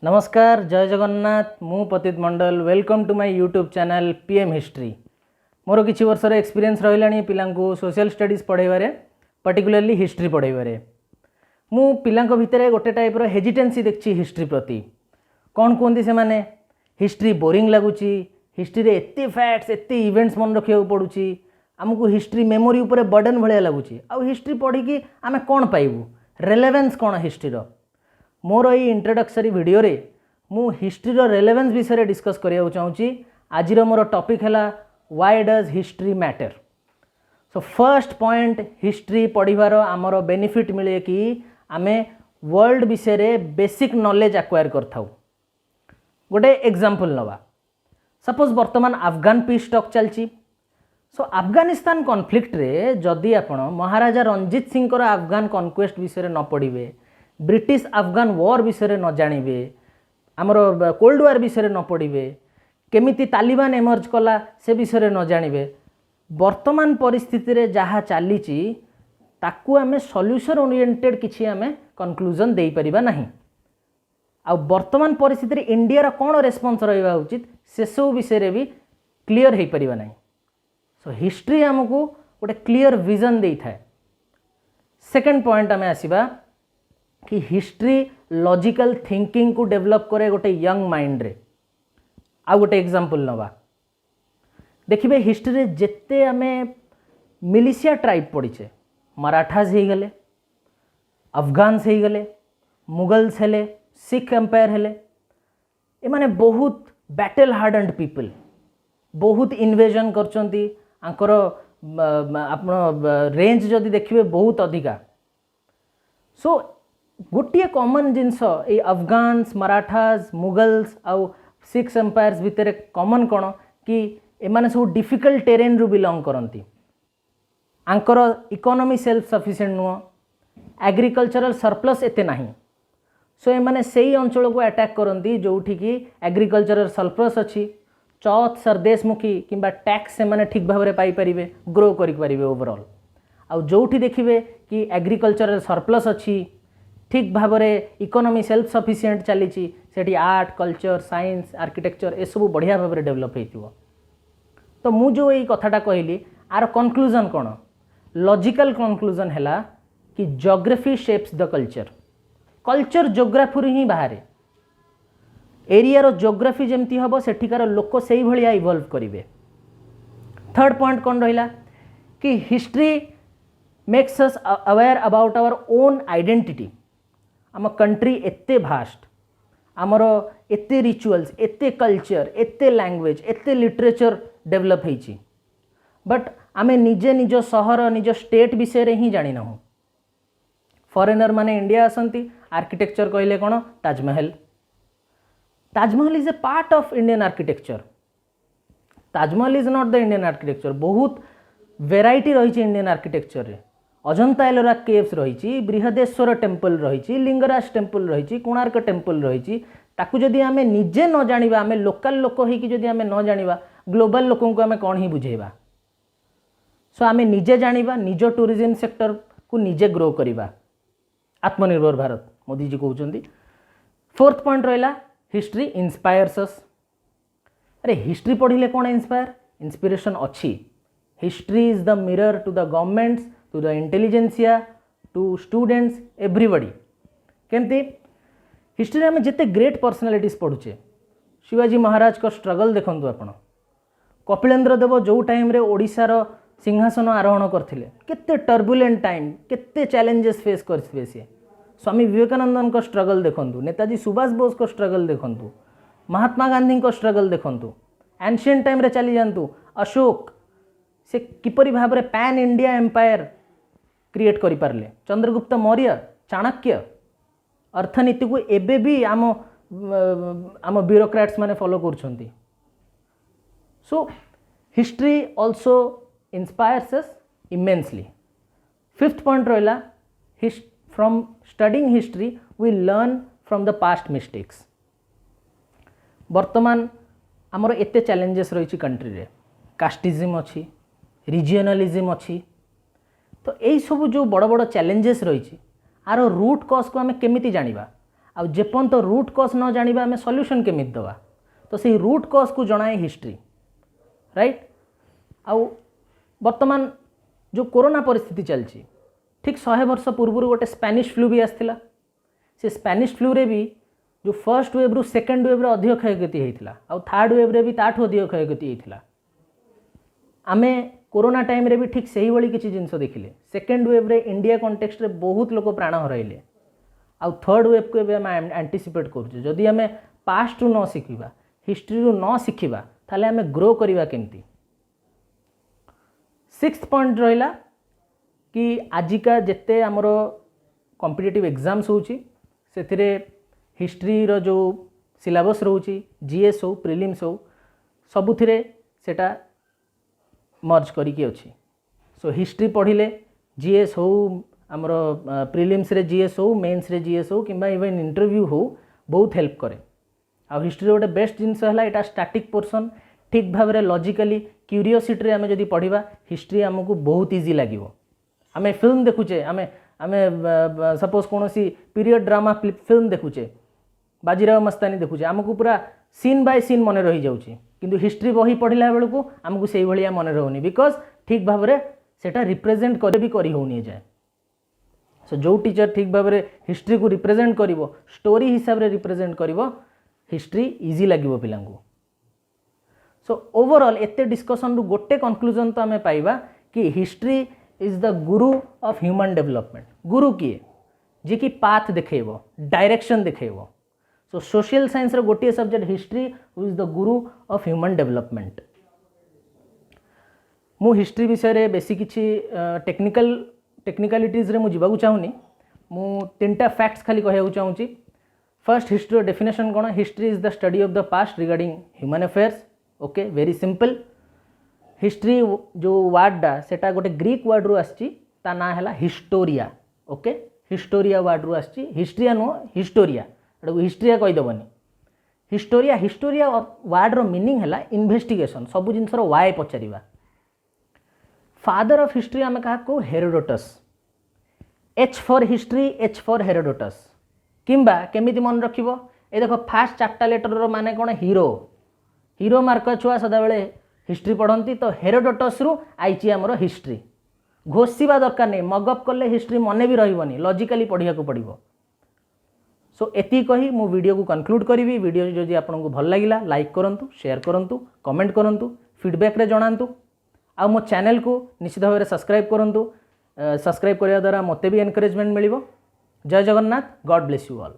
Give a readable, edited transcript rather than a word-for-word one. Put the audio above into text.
नमस्कार जय जगन्नाथ मु पतित मंडल welcome to my YouTube channel PM history. मोर किछि वर्षर एक्सपीरियंस रहिलानी पिलांको सोशल स्टडीज पढ़ाइबारे पर्टिकुलरली हिस्ट्री पढ़ाइबारे। मु पिलांको भितरे गोटे टाइप रो हेजिटेंसी देखछि हिस्ट्री प्रति। कौन कहते से माने हिस्ट्री बोरिंग लगुची, हिस्ट्री रे एते फैक्ट्स एते इवेंट्स मन रखिया पड़ुची, आमको हिस्ट्री मेमोरी उपरे बर्डन भलिया लगुची। आ हिस्ट्री पढ़ी कि आमे कोन पाइबू, रेलेवेंस कोन हिस्ट्री रो। मोर ये इंट्रोडक्टरी वीडियो रे मु हिस्ट्री रो रेलेवेंस विषय डिस्कस करिया चाहूँगी। आज मोर टॉपिक है why does history matter. So first point, history पढ़िबार आमर बेनिफिट मिले कि आमे वर्ल्ड विषय रे बेसिक नॉलेज एक्वायर करथाउ। गोटे एग्जांपल नवा, सपोज वर्तमान अफगान पीस टॉक चलची। सो अफगानिस्तान कॉन्फ्लिक्ट रे जदि आपण महाराजा रणजीत सिंह को अफगान कॉन्क्वेस्ट विषय न पढ़िबे, ब्रिटिश अफगान वॉर विषय न जानिबे, आमर कोल्ड वार विषय न पढ़िबे, केमिति तालिबान एमर्ज कला से विषय न जानिबे, वर्तमान परिस्थिति रे जहाँ चलीची ताकू आमे सॉल्यूशन ओरिएंटेड किछि आमे कंक्लूजन देई परिबा नाही। आ वर्तमान परिस्थिति रे इंडिया रा कोन रेस्पॉन्स रहिबा उचित से सब विषय रे भी क्लियर हेई परिबा नाही। सो हिस्ट्री हमकू गोटे क्लियर विजन देई थाए। सेकंड पॉइंट आमे आसीबा कि हिस्ट्री लॉजिकल थिंकिंग को डेवलप करे गोटे यंग माइंड रे। आ गोटे एग्जांपल नवा, देखिबे हिस्ट्री रे जेते आमे मिलिशिया ट्राइब पढ़ीचे, मराठास हो गले, अफगान्स हो गले, मुगल्स हेले, सिख एम्पायर हेले, ए माने बहुत बैटल हार्डन्ड पीपल, बहुत इन्वेजन करचंती। आंकर आपण रेंज जदि देखिबे बहुत अधिका। सो गोटे कॉमन जिनस ये अफगान्स, मराठास, मुगल्स आउ सिक्स एम्पायर्स भितर कॉमन कौन कि एमाने सब डिफिकल्ट टेरेन रु बिलोंग करती। आंकर इकोनॉमी सेल्फ सफिशिएंट नुह, एग्रीकल्चरल सरप्लस एते नहीं। सो एमाने सेही अंचल को अटैक करती जोठी कि एग्रीकल्चरल सरप्लस अच्छी, चौथ सरदेशमुखी किंबा टैक्स से माने ठीक भाव में पाई परिबे, ग्रो करि परिबे ओवरऑल। आउ जोठी देखिबे कि एग्रीकल्चरल सरप्लस अच्छी, ठीक भाव में इकोनॉमी सेल्फ सफिशिएंट चली, सेठी आर्ट, कल्चर, साइंस, आर्किटेक्चर ए सब बढ़िया भाव में डेवलप होइतिबो। तो मु जो ये कथाटा कहली आर कंक्लूजन कौन, लॉजिकल कंक्लूजन है कि geography shapes the culture. Culture geography ही बाहर, एरिया रो ज्योग्राफी जमती हम सेठिकार लोक से भाया इवॉल्व करेंगे। थर्ड पॉइंट कौन रहा कि history makes us aware about our own identity. आम कंट्री एते भास्ट, आमर एते रिचुअल्स, एते कल्चर, एते लैंग्वेज, एते लिटरेचर डेवलप होइछि, बट आमे निजे निज सहर निज स्टेट विषय रे ही जानि नहु। फॉरेनर माने इंडिया आसंती, आर्किटेक्चर कहले कौन, Taj Mahal. Taj Mahal is a part of Indian architecture. Taj Mahal is not the Indian architecture. बहुत वेराइटी रही इंडियन आर्किटेक्चर रे। अजंता एलोरा केव्स रही, बृहदेश्वर टेम्पल रही, लिंगराज टेम्पल रही, कोणार्क टेम्पल रही। ताकू जदि आमे निजे न जानिबा, आमे लोकल लोक होइकि जदि आमे न जानिबा, ग्लोबल लोकों को आमे कौन ही बुझेबा। सो आमे निजे जानिबा, निज टूरिज्म सेक्टर को निजे ग्रो करिबा। आत्मनिर्भर भारत मोदी जी कहउचंदी। फोर्थ पॉइंट रहिला हिस्ट्री इंस्पायर्स अस। अरे हिस्ट्री पढ़िले कौन इंस्पायर, इंस्पिरेशन अच्छी। History is the mirror to the governments, to the intelligentsia, to students, everybody. केमती हिस्ट्री में जिते ग्रेट पर्सनालिटीज पढ़ुचे, शिवाजी महाराज को स्ट्रगल देखंतु आपण, कपिलेन्द्र देव जो टाइम रे ओडिशार सिंहासन आरोहण करथिले, केते टर्बुलेंट टाइम, केते चैलेंजेस फेस करथिबे से। स्वामी विवेकानंदन को स्ट्रगल देखंतु, नेताजी सुभाष बोस को स्ट्रगल देखंतु, महात्मा गांधी को स्ट्रगल देखंतु, एंशिएंट टाइम रे चली जानतु अशोक से किपरि भाव रे पैन इंडिया एम्पायर क्रिएट करि पारले, चंद्रगुप्त मौर्य, चाणक्य। अर्थनीति को एबे भी आम ब्यूरोक्रेट्स माने फॉलो करछंती। So history also inspires us immensely. Fifth point रहिला from studying history we learn from the past mistakes. वर्तमान आमर एते चैलेंजेस रही कंट्री रे, कास्टिज्म अच्छी, रिजियनलिज्म अच्छी। तो यही सब जो बड़ बड़ चैलेंजेस रही आर रूट कज को आम केमिति जानिबा, आ जेपर्यंत रूट कज न जानिबा आमे सॉल्यूशन केमिति दवा तो से रूट कज को जनाए हिस्ट्री राइट। आउ वर्तमान जो कोरोना परिस्थिति चलची ठीक 100 वर्ष पूर्व गोटे स्पेनिश फ्लू भी आसला से स्पेनिश फ्लू रे भी जो फर्स्ट वेव रु सेकेंड वेव रे अधिक क्षयक्षति होता आउ थर्ड वेव रे भी ताठू अधिक क्षयक्षति होता। आमे कोरोना टाइम रे भी ठीक से ही वाली किसी जिनस देखिले सेकेंड वेव रे इंडिया कॉन्टेक्स्ट रे बहुत लोग प्राण हराइले आउ थर्ड वेव को एबे आम एंटीसिपेट करूँ जदि आम पास्ट रु न शिखा हिस्ट्री रु न शिखा ताले आम ग्रो करवा केमती। 6th पॉइंट रहा कि आजिका जेते आमर कॉम्पिटिटिव एग्जाम्स होची सेथिरे हिस्ट्री रो जो सिलेबस रोची जीएस हो प्रिलिम्स हो सबुथिरे सेटा मर्ज करिके अछि। सो हिस्ट्री पढ़िले जीएस हो आमर प्रिलिम्स रे जीएस हो मेन्स रे जीएस हो किंबा इवन इंटरव्यू हो बहुत हेल्प करे। आ हिस्ट्री गोटे बेस्ट जिनस है यहाँ स्टैटिक पोर्सन ठीक भाव में लॉजिकली क्यूरियोसिटी आम जब पढ़ा हिस्ट्री आमको बहुत इजी लगे। आम फिल्म देखुचे आम आम सपोज कौन सी period drama film देखुचे Bajirao Mastani देखुचे आमको पूरा सीन बाय सीन मन रही जाऊँगी किंतु हिस्ट्री बही पढ़ला बेलू आमको से भाया मन रोनी बिकज ठीक भाव में सेटा रिप्रेजेंट कर भी करी होनी जाए। सो जो टीचर ठीक भाव में हिस्ट्री को रिप्रेजेंट करिवो स्टोरी हिसाब से रिप्रेजेंट करिवो हिस्ट्री इजी लगे पिला। सो ओवरऑल एते डिस्कसन रु गोटे कंक्लूजन तो आम पाइबा कि history is the Guru of human development. गुरु किए जी कि पाथ देखेबो डायरेक्शन देखेबो। सो सोशल साइंस रो गोटे subject history is the Guru of human development. मु हिस्ट्री विषय रे बेसी किछि टेक्निकालिटीज रे मु जीवा चाहूनी मु 3टा फैक्ट्स खाली कहया चाहूँगी। फर्स्ट हिस्ट्री डेफिनेशन कौन history is the study of the past regarding human affairs. Okay very simple. History जो वर्डा सेटा गोटे ग्रीक वर्ड रु आछि ता ना हैला हिस्टोरिया। ओके हिस्टोरिया वर्ड रु आछि हिस्ट्रिया नो हिस्टोरिया हिस्ट्रिया कहीदेवनी हिस्टोरिया। हिस्टोरिया वर्ड रो मीनिंग हैला इन्वेस्टिगेशन सबु जिनसर वाय पचारिबा। फादर ऑफ हिस्ट्री आम क्या कहू Herodotus. H for history H for Herodotus किंबा केमिति मन रखिबो ए देखो फास्ट 4टा लेटर रो माने कौन हीरो हीरो मार्क छुआ सदा बेले हिस्ट्री पढ़ती तो हेरोडोटस रु आईची आमर हिस्ट्री। घोषिबा दरकार नहीं मगअप कले हिस्ट्री मन भी रही लॉजिकली पढ़िया को पड़ो। सो एति कही मु वीडियो को कंक्लूड करी। वीडियो जदि आपको भल लगिला लाइक करंतु शेयर करंतु कमेंट करंतु फीडबैक रे जणांतु आ मो चैनल को निश्चित भाव में सब्सक्राइब करंतु। सब्सक्राइब करने द्वारा मते भी एनकरेजमेंट मिलिबो। जय Jagannath God bless you all.